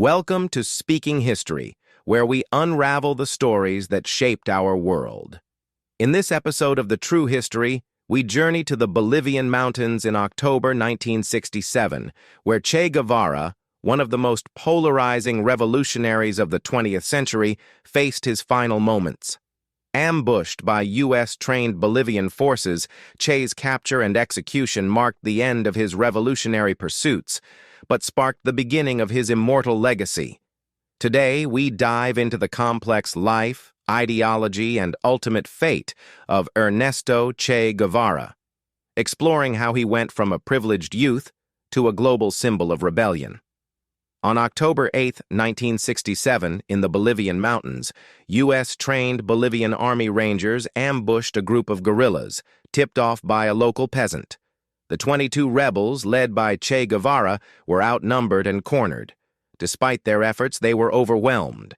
Welcome to Speaking History, where we unravel the stories that shaped our world. In this episode of The True History, we journey to the Bolivian mountains in October 1967, where Che Guevara, one of the most polarizing revolutionaries of the 20th century, faced his final moments. Ambushed by U.S.-trained Bolivian forces, Che's capture and execution marked the end of his revolutionary pursuits, but sparked the beginning of his immortal legacy. Today, we dive into the complex life, ideology, and ultimate fate of Ernesto Che Guevara, exploring how he went from a privileged youth to a global symbol of rebellion. On October 8, 1967, in the Bolivian mountains, U.S.-trained Bolivian Army Rangers ambushed a group of guerrillas, tipped off by a local peasant. The 22 rebels, led by Che Guevara, were outnumbered and cornered. Despite their efforts, they were overwhelmed.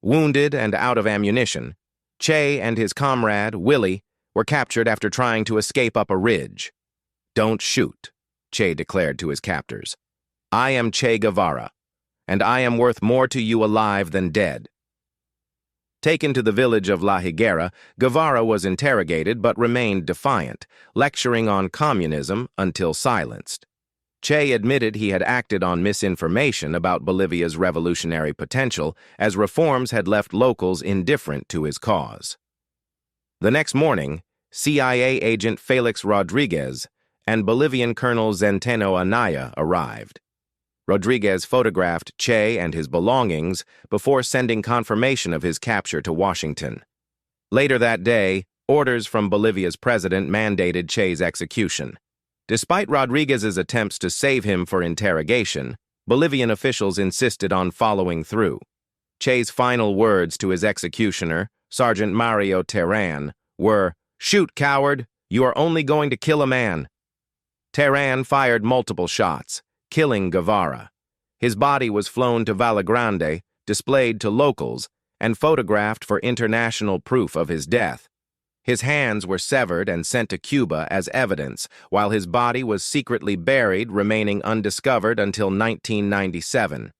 Wounded and out of ammunition, Che and his comrade, Willie, were captured after trying to escape up a ridge. "Don't shoot," Che declared to his captors. "I am Che Guevara, and I am worth more to you alive than dead." Taken to the village of La Higuera, Guevara was interrogated but remained defiant, lecturing on communism until silenced. Che admitted he had acted on misinformation about Bolivia's revolutionary potential, as reforms had left locals indifferent to his cause. The next morning, CIA agent Felix Rodriguez and Bolivian Colonel Zenteno Anaya arrived. Rodriguez photographed Che and his belongings before sending confirmation of his capture to Washington. Later that day, orders from Bolivia's president mandated Che's execution. Despite Rodriguez's attempts to save him for interrogation, Bolivian officials insisted on following through. Che's final words to his executioner, Sergeant Mario Terán, were, "Shoot, coward! You are only going to kill a man." Terán fired multiple shots, killing Guevara. His body was flown to Grande, displayed to locals, and photographed for international proof of his death. His hands were severed and sent to Cuba as evidence, while his body was secretly buried, remaining undiscovered until 1997.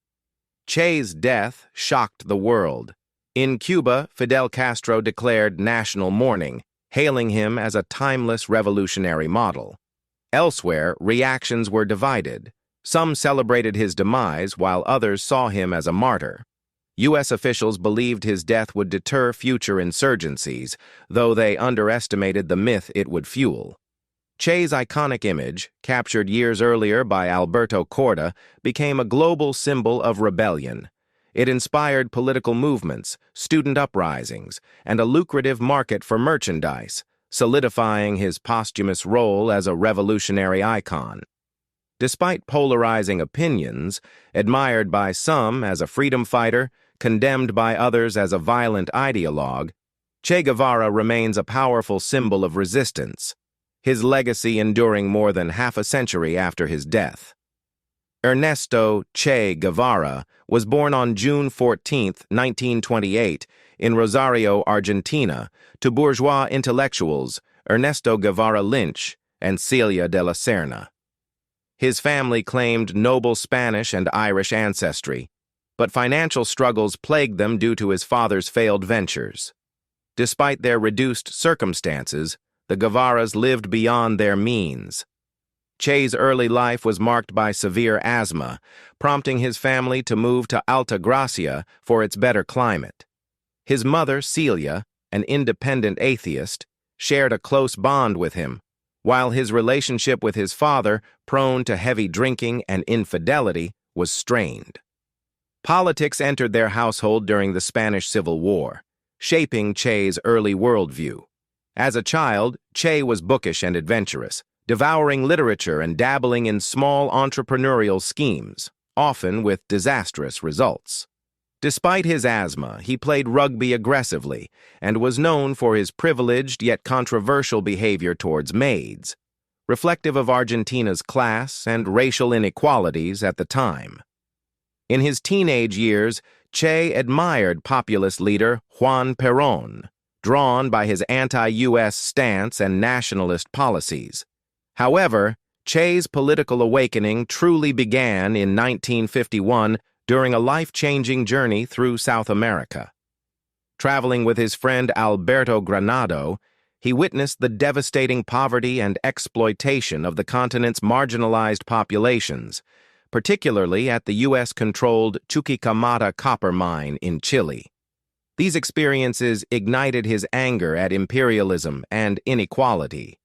Che's death shocked the world. In Cuba, Fidel Castro declared national mourning, hailing him as a timeless revolutionary model. Elsewhere, reactions were divided. Some celebrated his demise, while others saw him as a martyr. U.S. officials believed his death would deter future insurgencies, though they underestimated the myth it would fuel. Che's iconic image, captured years earlier by Alberto Korda, became a global symbol of rebellion. It inspired political movements, student uprisings, and a lucrative market for merchandise, solidifying his posthumous role as a revolutionary icon. Despite polarizing opinions, admired by some as a freedom fighter, condemned by others as a violent ideologue, Che Guevara remains a powerful symbol of resistance, his legacy enduring more than half a century after his death. Ernesto Che Guevara was born on June 14, 1928, in Rosario, Argentina, to bourgeois intellectuals Ernesto Guevara Lynch and Celia de la Serna. His family claimed noble Spanish and Irish ancestry, but financial struggles plagued them due to his father's failed ventures. Despite their reduced circumstances, the Guevaras lived beyond their means. Che's early life was marked by severe asthma, prompting his family to move to Alta Gracia for its better climate. His mother, Celia, an independent atheist, shared a close bond with him, while his relationship with his father, prone to heavy drinking and infidelity, was strained. Politics entered their household during the Spanish Civil War, shaping Che's early worldview. As a child, Che was bookish and adventurous, devouring literature and dabbling in small entrepreneurial schemes, often with disastrous results. Despite his asthma, he played rugby aggressively and was known for his privileged yet controversial behavior towards maids, reflective of Argentina's class and racial inequalities at the time. In his teenage years, Che admired populist leader Juan Perón, drawn by his anti-U.S. stance and nationalist policies. However, Che's political awakening truly began in 1951 during a life-changing journey through South America. Traveling with his friend Alberto Granado, he witnessed the devastating poverty and exploitation of the continent's marginalized populations, particularly at the U.S.-controlled Chuquicamata copper mine in Chile. These experiences ignited his anger at imperialism and inequality.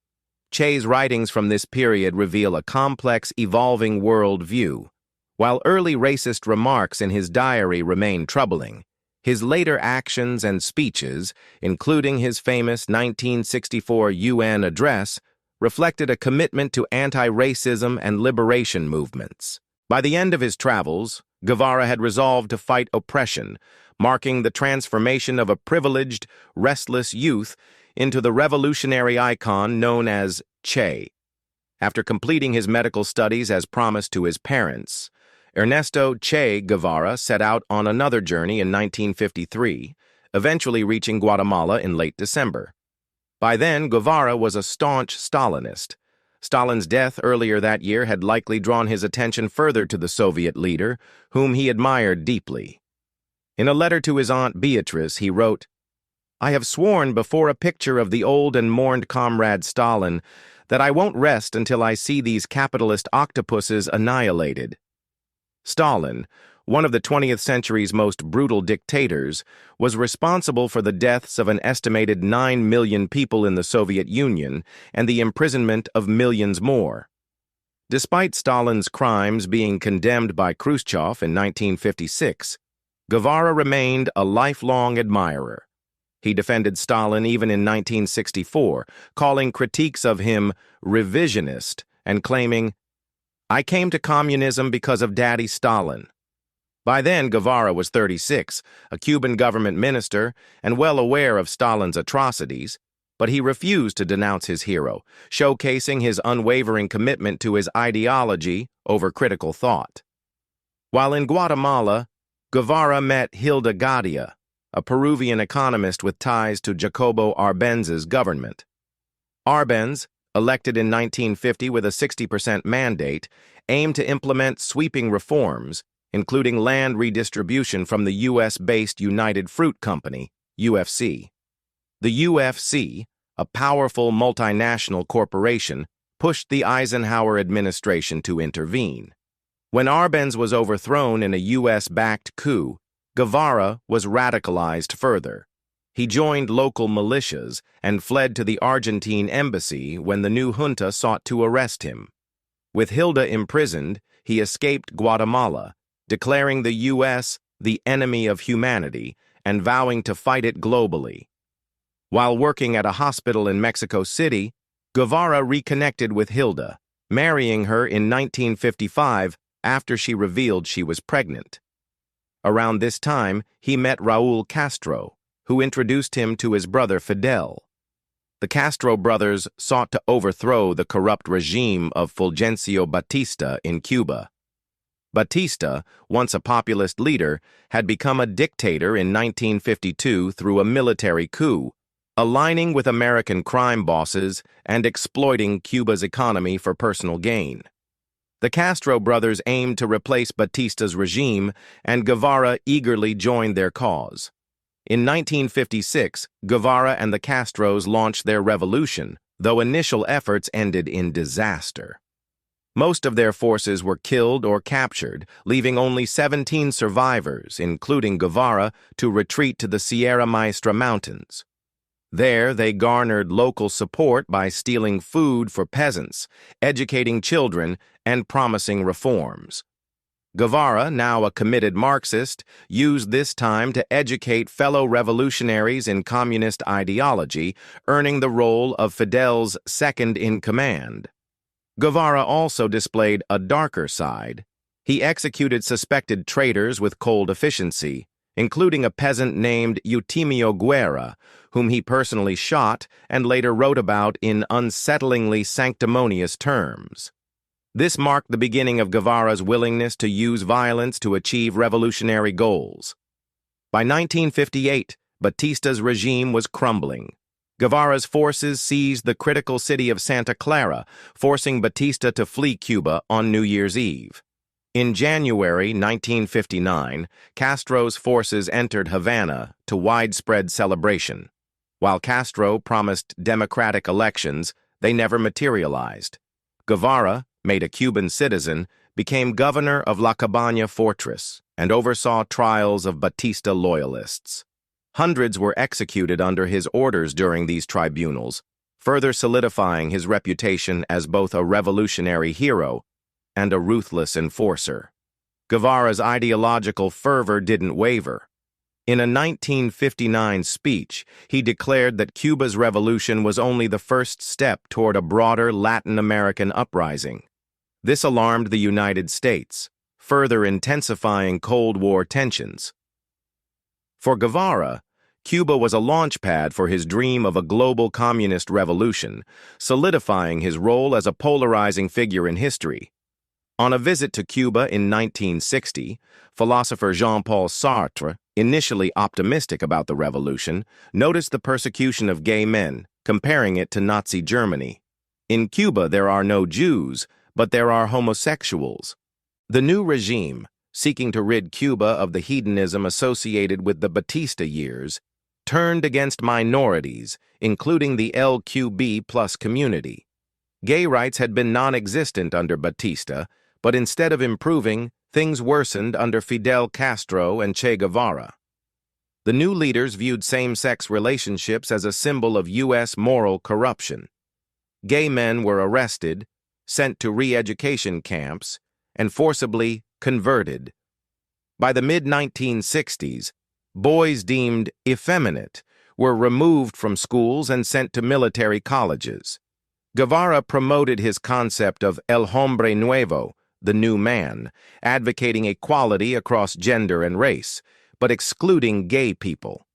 Che's writings from this period reveal a complex, evolving worldview. While early racist remarks in his diary remain troubling, his later actions and speeches, including his famous 1964 UN address, reflected a commitment to anti-racism and liberation movements. By the end of his travels, Guevara had resolved to fight oppression, marking the transformation of a privileged, restless youth into the revolutionary icon known as Che. After completing his medical studies as promised to his parents, Ernesto Che Guevara set out on another journey in 1953, eventually reaching Guatemala in late December. By then, Guevara was a staunch Stalinist. Stalin's death earlier that year had likely drawn his attention further to the Soviet leader, whom he admired deeply. In a letter to his aunt Beatrice, he wrote, "I have sworn before a picture of the old and mourned comrade Stalin that I won't rest until I see these capitalist octopuses annihilated." Stalin, one of the 20th century's most brutal dictators, was responsible for the deaths of an estimated 9 million people in the Soviet Union and the imprisonment of millions more. Despite Stalin's crimes being condemned by Khrushchev in 1956, Guevara remained a lifelong admirer. He defended Stalin even in 1964, calling critiques of him revisionist and claiming, "I came to communism because of Daddy Stalin." By then, Guevara was 36, a Cuban government minister, and well aware of Stalin's atrocities, but he refused to denounce his hero, showcasing his unwavering commitment to his ideology over critical thought. While in Guatemala, Guevara met Hilda Gadea, a Peruvian economist with ties to Jacobo Arbenz's government. Arbenz, elected in 1950 with a 60% mandate, aimed to implement sweeping reforms, including land redistribution from the U.S.-based United Fruit Company, UFC. The UFC, a powerful multinational corporation, pushed the Eisenhower administration to intervene. When Arbenz was overthrown in a U.S.-backed coup, Guevara was radicalized further. He joined local militias and fled to the Argentine embassy when the new junta sought to arrest him. With Hilda imprisoned, he escaped Guatemala, declaring the U.S. the enemy of humanity and vowing to fight it globally. While working at a hospital in Mexico City, Guevara reconnected with Hilda, marrying her in 1955 after she revealed she was pregnant. Around this time, he met Raúl Castro, who introduced him to his brother Fidel. The Castro brothers sought to overthrow the corrupt regime of Fulgencio Batista in Cuba. Batista, once a populist leader, had become a dictator in 1952 through a military coup, aligning with American crime bosses and exploiting Cuba's economy for personal gain. The Castro brothers aimed to replace Batista's regime, and Guevara eagerly joined their cause. In 1956, Guevara and the Castros launched their revolution, though initial efforts ended in disaster. Most of their forces were killed or captured, leaving only 17 survivors, including Guevara, to retreat to the Sierra Maestra Mountains. There, they garnered local support by stealing food for peasants, educating children, and promising reforms. Guevara, now a committed Marxist, used this time to educate fellow revolutionaries in communist ideology, earning the role of Fidel's second-in-command. Guevara also displayed a darker side. He executed suspected traitors with cold efficiency, including a peasant named Eutimio Guerra, whom he personally shot and later wrote about in unsettlingly sanctimonious terms. This marked the beginning of Guevara's willingness to use violence to achieve revolutionary goals. By 1958, Batista's regime was crumbling. Guevara's forces seized the critical city of Santa Clara, forcing Batista to flee Cuba on New Year's Eve. In January 1959, Castro's forces entered Havana to widespread celebration. While Castro promised democratic elections, they never materialized. Guevara, made a Cuban citizen, became governor of La Cabaña fortress and oversaw trials of Batista loyalists. Hundreds were executed under his orders during these tribunals, further solidifying his reputation as both a revolutionary hero and a ruthless enforcer. Guevara's ideological fervor didn't waver. In a 1959 speech, he declared that Cuba's revolution was only the first step toward a broader Latin American uprising. This alarmed the United States, further intensifying Cold War tensions. For Guevara, Cuba was a launchpad for his dream of a global communist revolution, solidifying his role as a polarizing figure in history. On a visit to Cuba in 1960, philosopher Jean-Paul Sartre, initially optimistic about the revolution, noticed the persecution of gay men, comparing it to Nazi Germany. In Cuba, there are no Jews, but there are homosexuals. The new regime, seeking to rid Cuba of the hedonism associated with the Batista years, turned against minorities, including the LQB+ community. Gay rights had been non-existent under Batista, but instead of improving, things worsened under Fidel Castro and Che Guevara. The new leaders viewed same-sex relationships as a symbol of U.S. moral corruption. Gay men were arrested, sent to re-education camps, and forcibly converted. By the mid-1960s, boys deemed effeminate were removed from schools and sent to military colleges. Guevara promoted his concept of El Hombre Nuevo, the new man, advocating equality across gender and race, but excluding gay people.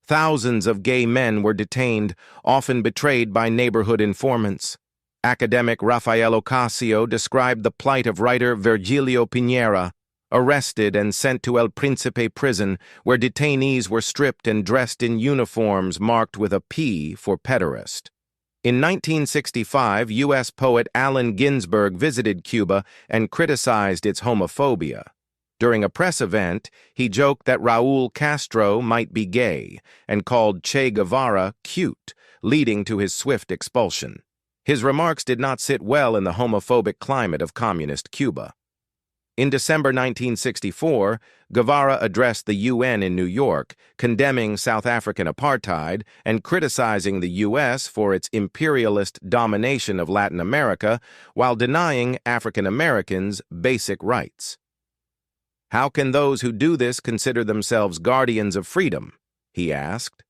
Thousands of gay men were detained, often betrayed by neighborhood informants. Academic Rafael Ocasio described the plight of writer Virgilio Piñera, arrested and sent to El Príncipe prison, where detainees were stripped and dressed in uniforms marked with a P for pederast. In 1965, U.S. poet Allen Ginsberg visited Cuba and criticized its homophobia. During a press event, he joked that Raúl Castro might be gay and called Che Guevara cute, leading to his swift expulsion. His remarks did not sit well in the homophobic climate of communist Cuba. In December 1964, Guevara addressed the UN in New York, condemning South African apartheid and criticizing the U.S. for its imperialist domination of Latin America while denying African Americans basic rights. "How can those who do this consider themselves guardians of freedom?" he asked.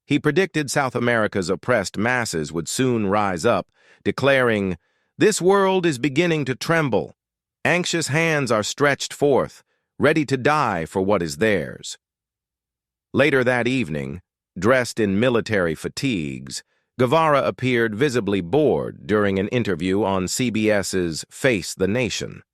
He predicted South America's oppressed masses would soon rise up, declaring, "This world is beginning to tremble. Anxious hands are stretched forth, ready to die for what is theirs." Later that evening, dressed in military fatigues, Guevara appeared visibly bored during an interview on CBS's Face the Nation.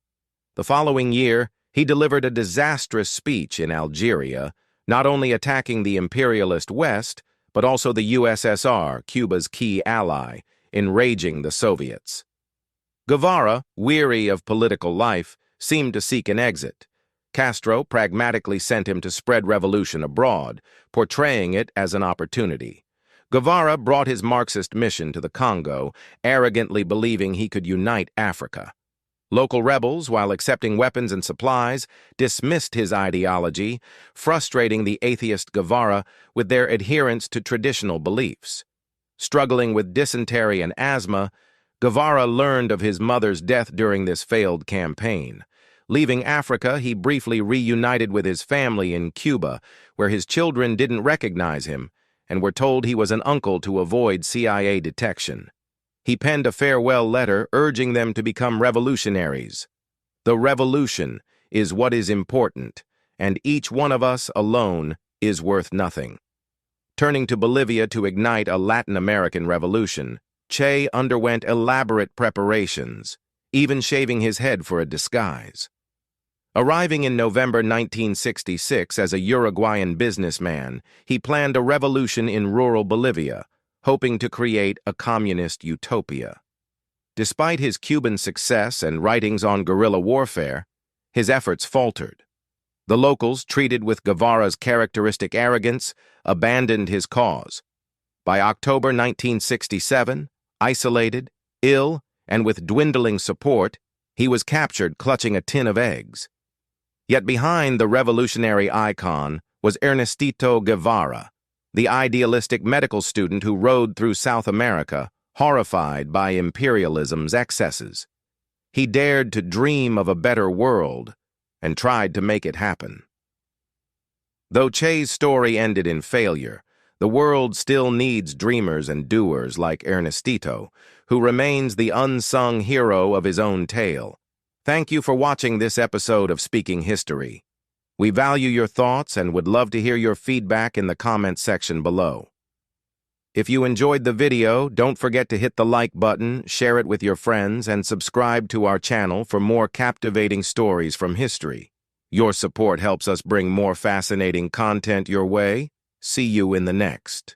The following year, he delivered a disastrous speech in Algeria, not only attacking the imperialist West, but also the USSR, Cuba's key ally, enraging the Soviets. Guevara, weary of political life, seemed to seek an exit. Castro pragmatically sent him to spread revolution abroad, portraying it as an opportunity. Guevara brought his Marxist mission to the Congo, arrogantly believing he could unite Africa. Local rebels, while accepting weapons and supplies, dismissed his ideology, frustrating the atheist Guevara with their adherence to traditional beliefs. Struggling with dysentery and asthma, Guevara learned of his mother's death during this failed campaign. Leaving Africa, he briefly reunited with his family in Cuba, where his children didn't recognize him and were told he was an uncle to avoid CIA detection. He penned a farewell letter urging them to become revolutionaries. "The revolution is what is important, and each one of us alone is worth nothing." Turning to Bolivia to ignite a Latin American revolution, Che underwent elaborate preparations, even shaving his head for a disguise. Arriving in November 1966 as a Uruguayan businessman, he planned a revolution in rural Bolivia, hoping to create a communist utopia. Despite his Cuban success and writings on guerrilla warfare, his efforts faltered. The locals, treated with Guevara's characteristic arrogance, abandoned his cause. By October 1967, isolated, ill, and with dwindling support, he was captured clutching a tin of eggs. Yet behind the revolutionary icon was Ernestito Guevara, the idealistic medical student who rode through South America, horrified by imperialism's excesses. He dared to dream of a better world and tried to make it happen. Though Che's story ended in failure, the world still needs dreamers and doers like Ernestito, who remains the unsung hero of his own tale. Thank you for watching this episode of Speaking History. We value your thoughts and would love to hear your feedback in the comments section below. If you enjoyed the video, don't forget to hit the like button, share it with your friends, and subscribe to our channel for more captivating stories from history. Your support helps us bring more fascinating content your way. See you in the next.